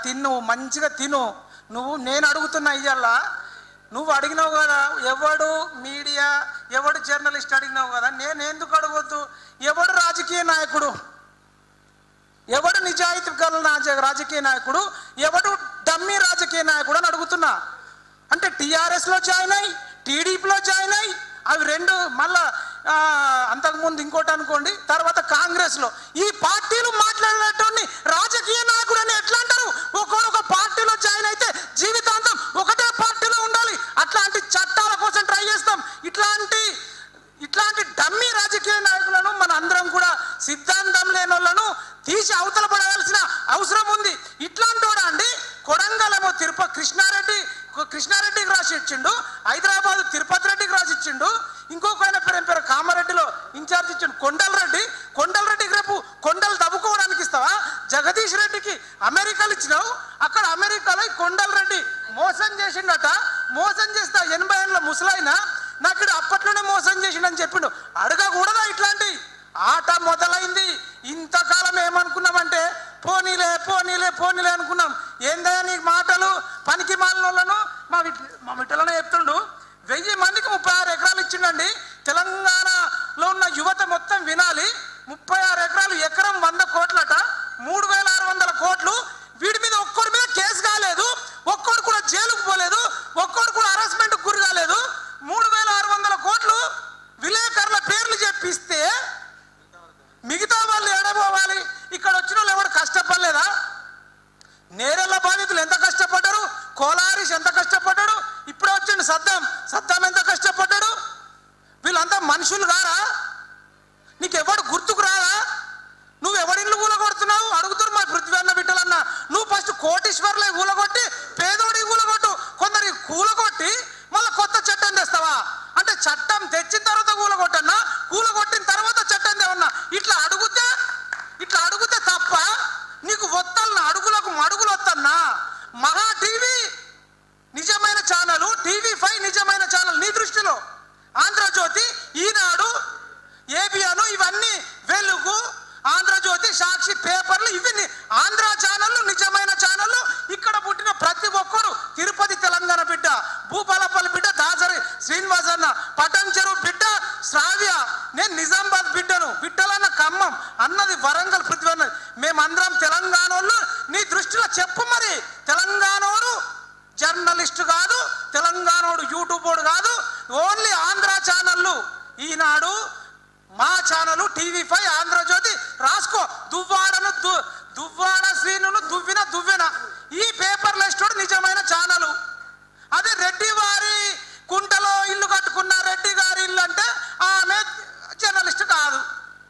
తిను, మంచిగా తిను. నేను అడుగుతున్నా ఇయ్యాల, నువ్వు అడిగినావు కదా, ఎవడు మీడియా ఎవడు జర్నలిస్ట్ అడిగినావు కదా, నేను ఎందుకు అడగొద్దు? ఎవడు రాజకీయ నాయకుడు, ఎవడు నిజాయితీ గల రాజకీయ నాయకుడు, ఎవడు డమ్మీ రాజకీయ నాయకుడు అని అడుగుతున్నా. అంటే టీఆర్ఎస్లో జాయిన్ అయ్యి, టీడీపీలో జాయిన్ అయ్యి, అవి రెండు మళ్ళా అంతకుముందు ఇంకోటి అనుకోండి, తర్వాత కాంగ్రెస్లో, ఈ పార్టీలు మాట్లాడేటోని రాజకీయ నాయకుడు అని ఎట్లా అంటారు? ఒక పార్టీలో జాయిన్ అయితే జీవితాంతం ఒకటే పార్టీలో ఉండాలి. అట్లాంటి చట్టాల కోసం ట్రై చేస్తాం. ఇట్లాంటి డమ్మీ రాజకీయ నాయకులను మన అందరం కూడా సిద్ధాంతం లేని వాళ్ళను తీసి అవతల పడవలసిన అవసరం ఉంది. ఇట్లాంటి వాడు అండి కొడంగలేమో కృష్ణారెడ్డికి రాసి ఇచ్చిండు, హైదరాబాద్ తిరుపతి రెడ్డికి రాసి ఇచ్చిండు, ఇంకొక ఆయన పేరు కామారెడ్డిలో ఇన్ఛార్జ్ ఇచ్చిండు కొండలరెడ్డికి రేపు కొండలు తవ్వుకోవడానికి ఇస్తావా? జగదీష్ రెడ్డికి అమెరికాలు ఇచ్చినావు, అక్కడ అమెరికాలో కొండలరెడ్డి మోసం చేసిండట. మోసం చేస్తా 80 ఏళ్ళ ముసలైన నాకు అప్పట్లోనే మోసం చేసిండని చెప్పిండు. అడగకూడదా? ఇట్లాంటి ఆట మొదలైంది. ఇంతకాలం ఏమనుకున్నామంటే పోనీలే అనుకున్నాం. ఏందయ్యా నీ మాటలు, పనికి మాలినోళ్ళను మా విట్టలనే చెప్తుండు. 1000 మందికి 36 ఎకరాలు ఇచ్చిండండి. తెలంగాణలో ఉన్న యువత మొత్తం వినాలి. 36 ఎకరాలు, ఎకరం 100 కోట్లట, 3600 కోట్లు. వీడి మీద ఒక్కడి మీద కేసు కాలేదు, ఒక్కడు కూడా జైలుకు పోలేదు, ఒక్కడు కూడా హరాస్మెంట్ గురి కాలేదు. 3600 కోట్లు విలేకరుల పేర్లు చెప్పిస్తే మిగతా వాళ్ళు ఎడబోవాలి? ఇక్కడ వచ్చిన వాళ్ళు ఎవరు కష్టపడలేదా? నేరెళ్ళ బాధితులు ఎంత కష్టపడ్డారు, కోలారిస్ ఎంత కష్టపడ్డాడు, ఇప్పుడే వచ్చిండు సద్దాం ఎంత కష్టపడ్డాడు. వీళ్ళంతా మనుషులు కారా? నీకెవడు గుర్తుకు రాదా? నువ్వు ఎవడిల్లు కూలగొడుతున్నావు అడుగుతారు మా పృథ్వీ అన్న బిడ్డలన్న. నువ్వు ఫస్ట్ కోటీశ్వర్లే కూలగొట్టి పేదోడి కూలగొట్టు, కొందరి కూలగొట్టి మళ్ళీ కొత్త చట్టం తెస్తావా? అంటే చట్టం తెచ్చిన తర్వాత కూలగొట్టన్నా, కూలగొట్టిన తర్వాత చట్టం తేవన్నా? ఇట్లా అడుగుతే తప్ప నీకు వత్తన్నా, అడుగులకు మడుగులు వత్తన్నా? మహా టీవీ నిజమైన ఛానల్, TV5 నిజమైన ఛానల్ నీ దృష్టిలో, ఆంధ్రజ్యోతి, ఈనాడు, ఏబిఎన్, ఇవన్నీ వెలుగు, ఆంధ్రజ్యోతి, సాక్షి పేపర్లు, ఇవి ఆంధ్ర ఛానళ్ళు నిజమైన ఛానళ్ళు. ఇక్కడ పుట్టిన ప్రతి ఒక్కరు తిరుపతి తెలంగాణ బిడ్డ, భూపాలపల్లి బిడ్డ దాసరి శ్రీనివాస్ అన్న, పటంచెరు బిడ్డ శ్రావ్య, నేను నిజామాబాద్ బిడ్డను, బిడ్డలన్న ఖమ్మం అన్నది వరంగల్ పృథ్వీ అన్నది. మేమందరం తెలంగాణోళ్ళు. నీ దృష్టిలో చెప్పు మరి, తెలంగాణోడు జర్నలిస్టు కాదు, తెలంగాణోడు యూట్యూబోడు కాదు, ఓన్లీ ఆంధ్ర ఛానళ్ళు, ఈనాడు మా ఛానల్, TV5, ఆంధ్రజ్యోతి రాసుకో. దువ్వాడ శ్రీనును దువ్వెన ఈ పేపర్లు వేస్తాడు నిజమైన ఛానల్. అదే రెడ్డి వారి కుంటలో ఇల్లు కట్టుకున్న రెడ్డి గారి ఇల్లు అంటే ఆమె జర్నలిస్ట్ కాదు.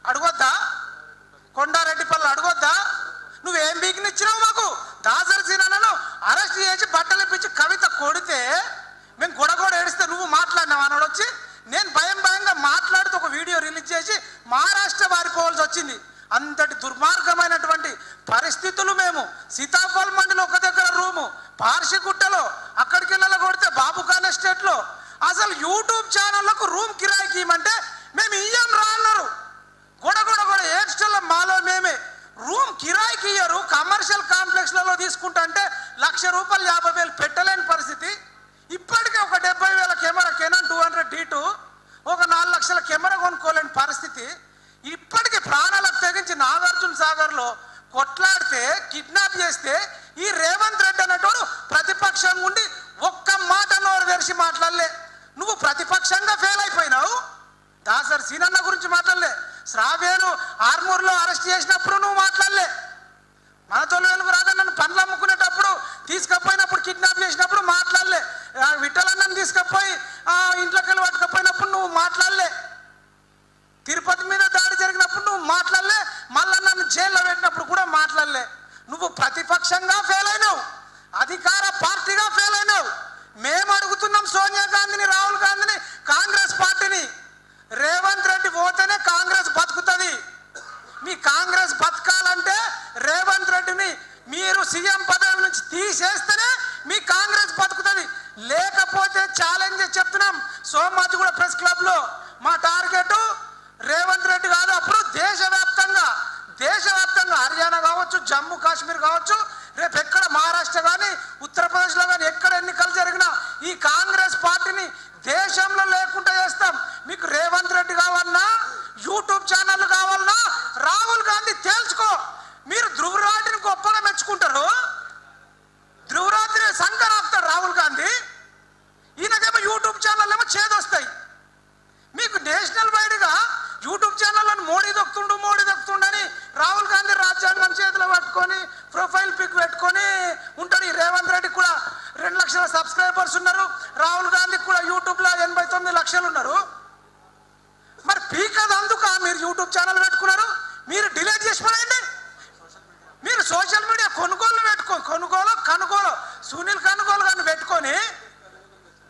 అడగొద్దా? కొండారెడ్డిపల్లి అడగొద్దా? నువ్వేం బీకినిచ్చినావు మాకు? దాసరి సీనను అరెస్ట్ చేసి బట్టలు ఇప్పించి కవిత కొడితే మేము గొడగొడ ఏడిస్తే నువ్వు మాట్లాడినావు అన్నాడు వచ్చి. నేను భయంగా మాట్లాడుతూ ఒక వీడియో రిలీజ్ చేసి మహారాష్ట్ర వారిపోవాల్సి వచ్చింది. అంతటి దుర్మార్గమైనటువంటి పరిస్థితులు. మేము సీతాఫల్ మండిలో ఒక దగ్గర రూము, పార్షిగుట్టలో, అక్కడికి వెళ్ళాల కొడితే బాబుఖాన్ ఎస్టేట్లో. అసలు యూట్యూబ్ ఛానళ్లకు రూమ్ కిరాయికి ఇవ్వమంటే మేము ఇయ్యం రా అన్నారు. గొడగొడ ఏడ్స్టల్లో మాలో మేమే. రూమ్ కిరాయికి ఇయ్యరు, కమర్షియల్ కాంప్లెక్స్లలో తీసుకుంటా అంటే ₹1,00,000 50,000 పెట్టలేని పరిస్థితి. ఇప్పటికే ఒక 70,000 కెమెరా కెనాన్ 200D2 ఒక 4 లక్షల కెమెరా కొనుక్కోలేని పరిస్థితి. ఇప్పటికీ ప్రాణాలకు తెగించి నాగార్జున సాగర్లో కొట్లాడితే, కిడ్నాప్ చేస్తే ఈ రేవంత్ రెడ్డి అనేటోడు ప్రతిపక్షంగా ఉండి ఒక్క మాట నోరు తెరిచి మాట్లాడలే. నువ్వు ప్రతిపక్షంగా ఫెయిల్ అయిపోయినావు. దాసరి సీనన్న గురించి మాట్లాడలే. శ్రావ్యను ఆర్మూర్లో అరెస్ట్ చేసినప్పుడు నువ్వు మాట్లాడలే. మన తొలి వెలుగు రాజన్నను పండ్లు అమ్ముకునేటప్పుడు తీసుకపోయినప్పుడు, కిడ్నాప్ చేసినప్పుడు మాట్లాడలే. విఠలన్నను తీసుకపోయి ఇంట్లోకి వెళ్ళి పట్టుకపోయినప్పుడు నువ్వు మాట్లాడలే. తిరుపతి మీద దాడి జరిగినప్పుడు నువ్వు మాట్లాడలే. మళ్ళా నన్ను జైల్లో పెట్టినప్పుడు కూడా మాట్లాడలే. నువ్వు ప్రతిపక్షంగా ఫెయిల్ అయినావు, అధికార పార్టీగా ఫెయిల్ అయినావు. మేము అడుగుతున్నాం సోనియా గాంధీని, రాహుల్ గాంధీని, కాంగ్రెస్ పార్టీని, రేవంత్ రెడ్డి పోతేనే కాంగ్రెస్ బతుకుతుంది. మీ కాంగ్రెస్ బతకాలంటే రేవంత్ రెడ్డిని మీరు సీఎం పదవి నుంచి తీసేస్తేనే మీ కాంగ్రెస్ బతుకుతుంది. లేకపోతే ఛాలెంజ్ చెప్తున్నాం. సోమాజిగూడ ప్రెస్ క్లబ్లో మా టార్గెట్ రేవంత్ రెడ్డి కాదు, అప్పుడు దేశవ్యాప్తంగా హర్యానా కావచ్చు, జమ్మూ కాశ్మీర్ కావచ్చు, రేపు ఎక్కడ దేశంలో లేకుండా చేస్తాం. మీకు రేవంత్ రెడ్డి కావాలన్నా, యూట్యూబ్ ఛానల్ కావాలన్నా, రాహుల్ గాంధీ తేల్చుకో. మీరు ధృవరాజ్ని గొప్పగా మెచ్చుకుంటారు, ధృవరాజ్ని సంకరాపుతాడు రాహుల్ గాంధీ. ఈయనకేమో యూట్యూబ్ ఛానల్ ఏమో చేదొస్తాయి. మీకు నేషనల్ వైడ్గా యూట్యూబ్ ఛానళ్ళను మోడీ దొక్కుతుండని రాహుల్ గాంధీ రాజ్యాంగం చేతిలో పట్టుకొని ప్రొఫైల్ పిక్ పెట్టుకొని ఉంటాడు. ఈ రేవంత్ రెడ్డికి కూడా 2 లక్షల సబ్స్క్రైబర్స్ ఉన్నారు. రాహుల్ గాంధీకి కూడా యూట్యూబ్లో 89 లక్షలు ఉన్నారు. మరి పీక్ అది అందుక మీరు యూట్యూబ్ ఛానల్ పెట్టుకున్నారు. మీరు డిలీట్ చేసి పడండి. మీరు సోషల్ మీడియా కొనుగోలు సునీల్ కనుగోలు గారిని పెట్టుకొని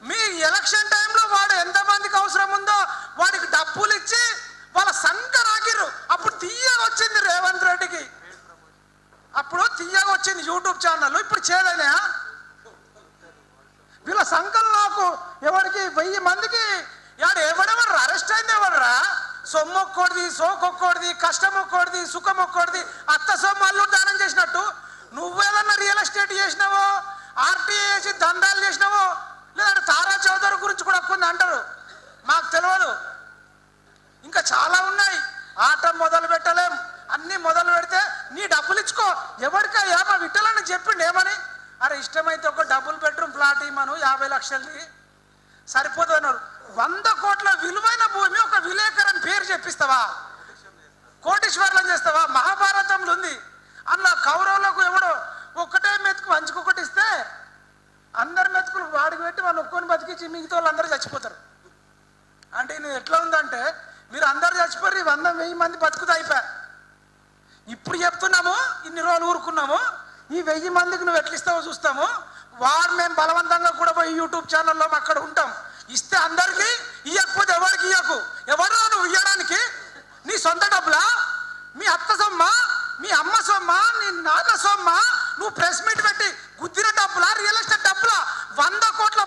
మీ ఎలక్షన్ టైంలో వాడు ఎంతమందికి అవసరం ఉందో వాడికి డబ్బులు ఇచ్చి వాళ్ళ సంకరాకిర్రు. అప్పుడు తీయగా వచ్చింది రేవంత్ రెడ్డికి, అప్పుడు తీయగా వచ్చింది యూట్యూబ్ ఛానల్. ఇప్పుడు చేదైనా వీళ్ళ సంకలు నాకు ఎవరికి 1000 మందికి ఎవడెవరు అరెస్ట్ అయింది ఎవడరా? సొమ్ము ఒక్కోడిది, సోకొక్కోడిది, కష్టం ఒక్కోడిది, సుఖం ఒక్కోడిది. అత్త సొమ్ము అల్లుడు దానం చేసినట్టు నువ్వేదన్నా రియల్ ఎస్టేట్ చేసినావో, ఆర్టీఏ చేసి దందాలు చేసినావో, లేదంటే తారా చౌదరి గురించి కూడా కొన్ని అంటారు, మాకు తెలియదు. ఇంకా చాలా ఉన్నాయి. ఆట మొదలు పెట్టలేం. అన్నీ మొదలు పెడితే నీ డబ్బులు ఇచ్చుకో. ఎవరికయ్యా మా విట్టలని చెప్పిండు ఏమని? అరే ఇష్టమైతే ఒక డబుల్ బెడ్రూమ్ ప్లాట్ ఇమ్మను 50 లక్షలది సరిపోతున్నారు. 100 కోట్ల విలువైన భూమి ఒక విలేకరు అని పేరు చెప్పిస్తావా? కోటీశ్వర్లను చేస్తావా? మహాభారతంలో ఉంది. అందులో కౌరవులకు ఎవడో ఒక్కటే మెతుకు వంచుకొకటి ఇస్తే అందరి మెతుకులు వాడికి పెట్టి వాళ్ళు ఒక్కొని బతికించి మిగతా వాళ్ళు అందరూ చచ్చిపోతారు. అంటే నేను ఎట్లా ఉందంటే మీరు అందరు చచ్చిపోయి 100,000 మంది బతుకుతా అయిపోయారు. ఇప్పుడు చెప్తున్నాము, ఇన్ని రోజులు ఊరుకున్నాము, ఈ 1000 మందికి నువ్వు ఎట్లా ఇస్తావో చూస్తాము. వాడు మేము బలవంతంగా కూడా పోయి యూట్యూబ్ ఛానల్లో అక్కడ ఉంటాం. ఇస్తే అందరికీ, ఇవ్వకపోతే ఎవరికి ఇవ్వకు. ఎవరు నువ్వు ఇవ్వడానికి? నీ సొంత డబ్బులా? మీ అత్త సొమ్మా? మీ అమ్మ సొమ్మా? నీ నాన్న సొమ్మా? నువ్వు ప్రెస్ మీట్ పెట్టి గుద్దిన డబ్బులా? రియల్ ఎస్టేట్ డబ్బులా? 100 కోట్ల